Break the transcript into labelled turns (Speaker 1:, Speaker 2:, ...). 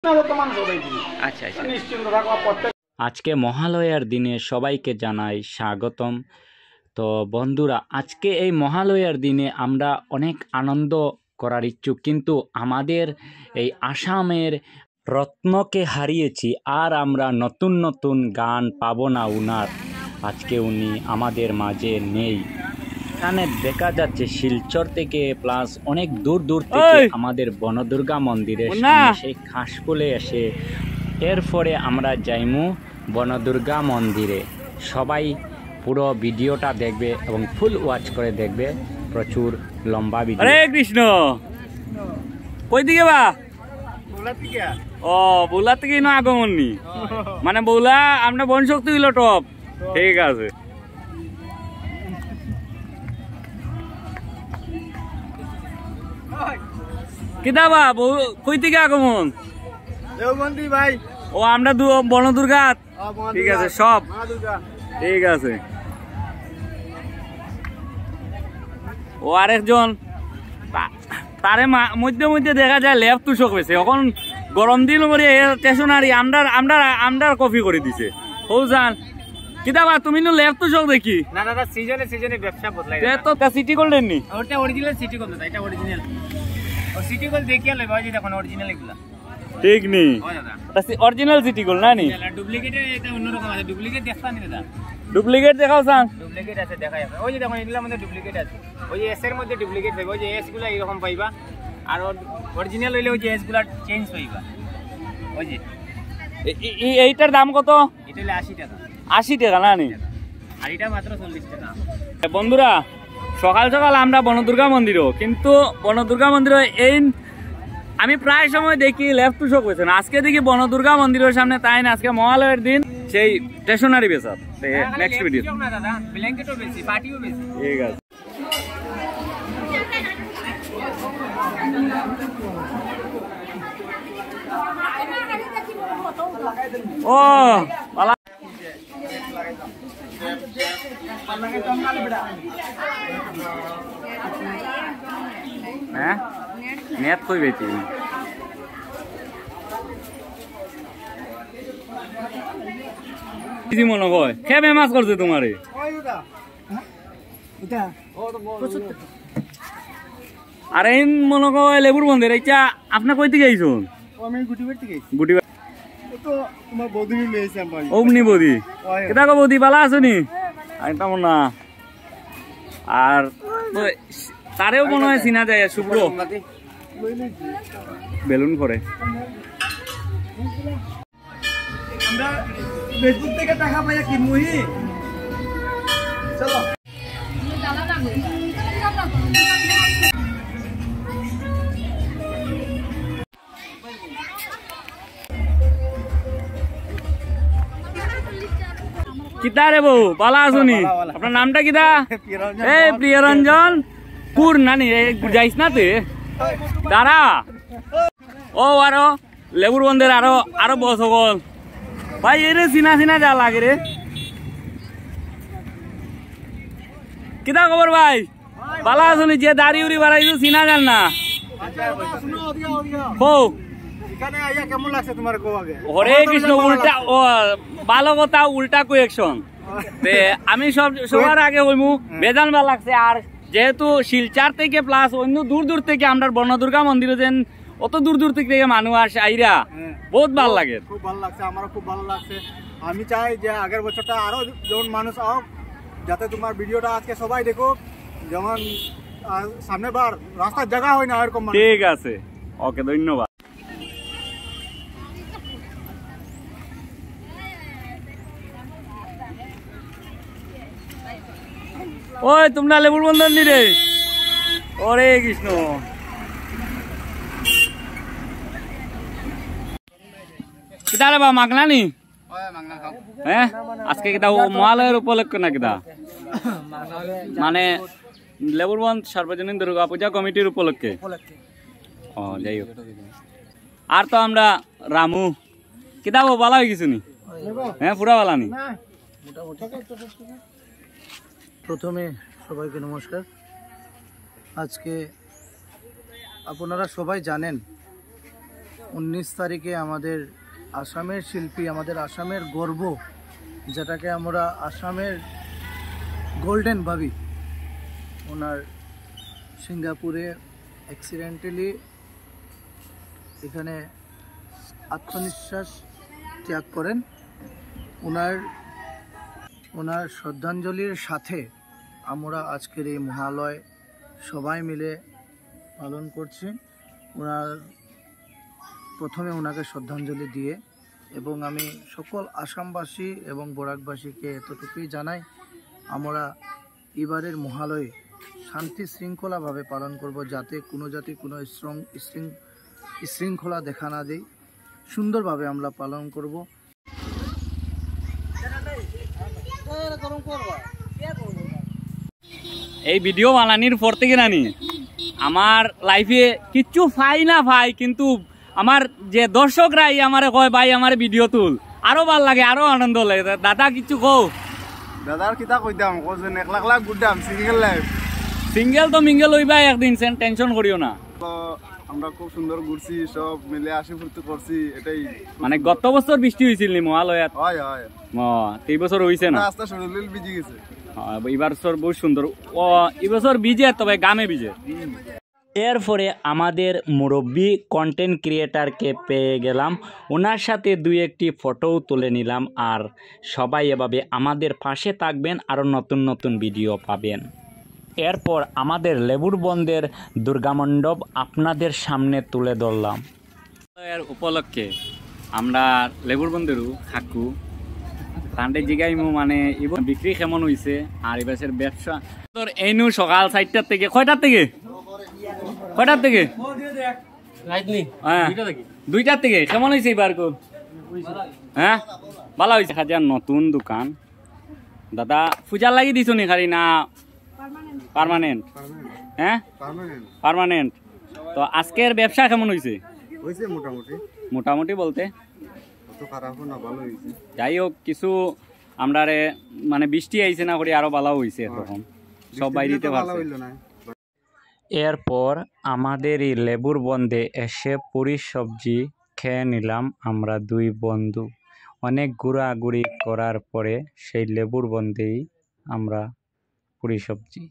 Speaker 1: আচ্ছা আচ্ছা, আজকে মহালয়ার দিনে সবাইকে জানাই স্বাগতম। তো বন্ধুরা, আজকে এই মহালয়ার দিনে আমরা অনেক আনন্দ করার ইচ্ছুক, কিন্তু আমাদের এই আসামের রত্নকে হারিয়েছি, আর আমরা নতুন নতুন গান পাবো না উনার। আজকে উনি আমাদের মাঝে নেই। এখানে দেখা যাচ্ছে শিলচর থেকে প্লাস অনেক দূর দূর থেকে আমাদের বনদুর্গা মন্দিরের সামনে সেই ঘাসফুলে এসে এরপরে আমরা যাইমু বনদুর্গা মন্দিরে। সবাই পুরো ভিডিওটা দেখবে এবং ফুল ওয়াচ করে দেখবে, প্রচুর লম্বা ভিডিও। হরে কৃষ্ণ। কই দিকে বা? ও বৌলা থেকে না আগমন নি, মানে বৌলা আমরা বন শক্তি হইল টপ। ঠিক আছে, কিতা বা কই থেকে আগমন?
Speaker 2: দেওবন্দি ভাই।
Speaker 1: ও আমরা বনদুর্গা। ঠিক আছে, সব ঠিক আছে। ও আরেকজন, তারে মধ্যে মধ্যে দেখা যায় ল্যাব তুষক হয়েছে। এখন গরম দিন করে স্টেশনারি আমরার কফি করে দিছে। ও জান কিতা বা তুমি নো ল্যাব তুষক দেখি
Speaker 2: না দাদা, সিজনে সিজনে ব্যবসা বদলাই।
Speaker 1: তো সিটি গোল্ড নি,
Speaker 2: ওটা অরিজিনাল সিটি গোল্ড দাদা, এটা অরিজিনাল। ও সিটি গোল্ড দেখিয়া লই ভাই, দেখুন অরিজিনাল এগুলা
Speaker 1: ঠিক নি।
Speaker 2: ও দাদা
Speaker 1: অরিজিনাল সিটি গোল্ড না নি,
Speaker 2: ডুপ্লিকেট এটা অন্যরকম আছে। ডুপ্লিকেট দেখতা নি দাদা?
Speaker 1: ডুপ্লিকেট দেখাও সান।
Speaker 2: ডুপ্লিকেট আছে, দেখাই আছে। ওই যে দেখুন এগুলোর মধ্যে ডুপ্লিকেট আছে। ওই যে এস এর মধ্যে ডুপ্লিকেট পাইবা, ওই যে এস গুলা এরকম পাইবা, আর অরিজিনাল হইলে ওই যে এস গুলা চেঞ্জ পাইবা। ওই যে
Speaker 1: এইটার দাম কত?
Speaker 2: এটা হলো 80 টাকা।
Speaker 1: 80 টাকা না নি,
Speaker 2: আর এটা মাত্র 40 টাকা।
Speaker 1: বন্ধুরা, সকাল সকাল আমরা বনদুর্গা মন্দিরও, কিন্তু বনদুর্গা মন্দিরও এই আমি প্রায় সময় দেখি লেফট টুসক হয়েছে না। আজকে দেখি বনদুর্গা মন্দিরের সামনে, তাই না আজকে মহালয়ের দিন সেই স্টেশনারি বেচার। নেক্সট ভিডিও
Speaker 2: না দাদা, ব্ল্যাঙ্কেটও বেশি, পাটিও বেশি।
Speaker 1: ঠিক আছে। ও বালা হ্যাঁ নেট কই বেটি কি মনে হয় খেয়ে ফেমাস করছে তোমারে? আরে মনে হয় লেবুর বন্ধের এইটা আপনি কই থেকে আইছুন?
Speaker 2: আমি গুটিবার থেকে আইছি।
Speaker 1: গুটিবার
Speaker 2: তো তোমার বৌদি লইছে আমি।
Speaker 1: অমনি বৌদি কেটা গো? বৌদি বালা আছো নি? আমি তেমন না। আর তারেও মনে হয় চিনা যায়, শুভ্র বেলুন করে।
Speaker 2: আমরা ফেসবুক থেকে টাকা পাইয়া কিনমুহি। চলো
Speaker 1: কিতা রে বউ, বালা আছো নি? আপনার নামটা কিতা? এই প্রিয়রঞ্জন। কুর নানি যাইস না তে দাঁড়া। ও আরো লেবুর বন্ধের আরো বস গল ভাই। এরে চিনা চিনা যা লাগে রে। কিতা খবর ভাই? বালা আছো নি? যে দাড়ি উড়ি বাড়াইছো চিনা যান না। বউ
Speaker 2: কেমন লাগছে তোমার?
Speaker 1: হরে কৃষ্ণ। উল্টা ভালো কথা, উল্টা কোয়েকশন। আমি সবার আগে হইমু বেজান ভাল লাগছে। আর যেহেতু শিলচার থেকে প্লাস অন্য দূর দূর থেকে আমরা বনদুর্গা মন্দিরে যেন অত দূর দূর থেকে মানুষ আসে আইরা, বহুত ভাল লাগে।
Speaker 2: খুব ভালো লাগছে, আমারও খুব ভালো লাগছে। আমি চাই যে আগের বছরটা আরো যেমন মানুষ হোক, যাতে তোমার ভিডিওটা আজকে সবাই দেখো, যেমন সামনের বার রাস্তার জায়গা হয় না এরকম।
Speaker 1: ঠিক আছে, ওকে, ধন্যবাদ। ওই তোমরা লেবুর বন্ধন নি রে? ওরে কৃষ্ণ। কিতা রে বা মাগনা নি? হ্যাঁ আজকে কিতা মহালয়ের উপলক্ষে না কিতা? মানে লেবুর বন্ধ সার্বজনীন দুর্গা পূজা কমিটির উপলক্ষে। ও যাই হোক। আর তো আমরা রামু কিতা বালা হয়ে গেছি নি? হ্যাঁ পুরা বালা নি।
Speaker 3: প্রথমে সবাইকে নমস্কার। আজকে আপনারা সবাই জানেন 19 তারিখে আমাদের আসামের শিল্পী, আমাদের আসামের গর্ব, যেটাকে আমরা আসামের গোল্ডেন ভাবি, ওনার সিঙ্গাপুরে অ্যাক্সিডেন্টালি এখানে আত্মনিশ্বাস ত্যাগ করেন। ওনার শ্রদ্ধাঞ্জলির সাথে আমরা আজকের এই মহালয় সবাই মিলে পালন করছি। প্রথমে ওনাকে শ্রদ্ধাঞ্জলি দিয়ে, এবং আমি সকল আসামবাসী এবং বরাকবাসীকে এতটুকুই জানাই, আমরা এবারের মহালয়ে শান্তি শৃঙ্খলাভাবে পালন করব, যাতে কোনো জাতি কোনো শৃঙ্খলা দেখা না দেয়। সুন্দরভাবে আমরা পালন করব।
Speaker 1: এই ভিডিও বানানির পর থেকে নানি আমার লাইফে কিচ্ছু পাই না ভাই, কিন্তু আমার যে দর্শকরাই আমারে কয় ভাই আমার ভিডিও তুল, আরো ভাল লাগে, আরো আনন্দ লাগে। দাদা কিছু কও।
Speaker 2: দাদার কিতা কইতাম, কোজন 1 লাখ লাখ গুডাম সিঙ্গেল লাইফ।
Speaker 1: সিঙ্গেল তো মিঙ্গেল হইবা একদিন, টেনশন করিও না।
Speaker 2: তো আমরা খুব সুন্দর ঘুরছি, সব মিলে আসি ফুর্তি করছি, এটাই।
Speaker 1: মানে গত বছর বৃষ্টি হয়েছিল নি মহালয়াত?
Speaker 2: হয় হয়।
Speaker 1: এই বছর হইছে না?
Speaker 2: রাস্তা শরীর ভিজে গেছে।
Speaker 1: এবার বহুত সুন্দর। এই বছর ভিজে, তবে গামে ভিজে। এরপরে আমাদের মুরব্বী কন্টেন্ট ক্রিয়েটারকে পেয়ে গেলাম, ওনার সাথে 2-1টি ফটোও তুলে নিলাম। আর সবাই এভাবে আমাদের পাশে থাকবেন, আরও নতুন নতুন ভিডিও পাবেন। এরপর আমাদের লেবুর বন্ধের দুর্গামণ্ডপ আপনাদের সামনে তুলে ধরলাম। এর উপলক্ষে আমরা লেবুর বন্ধেরও হাকু তান্ডে জিগাইমু, মানে বিক্রি কেমন হয়েছে আর এবার ব্যবসা। তোর এইনু সকাল 4টার থেকে, কয়টার থেকে? হ্যাঁ 2টার থেকে। কেমন হয়েছে এবার? হ্যাঁ ভালো হয়েছে। হাজার নতুন দোকান। দাদা পূজার লাগি দিছ নি খালি না পার্মানেন্ট? হ্যাঁ পার্মানেন্ট। তো আজকের ব্যবসা কেমন হয়েছে? মোটামুটি বলতে যাই হোক, কিছু আমরা মানে বৃষ্টি আইছে না করি আরো ভালো হয়েছে, তখন সব বাইরেতে পারছে। এরপর আমাদের এই লেবুর বন্ধে এসে পুরি সবজি খেয়ে নিলাম আমরা 2 বন্ধু। অনেক ঘোরাঘুরি করার পরে সেই লেবুর বন্ধেই আমরা পুরি সবজি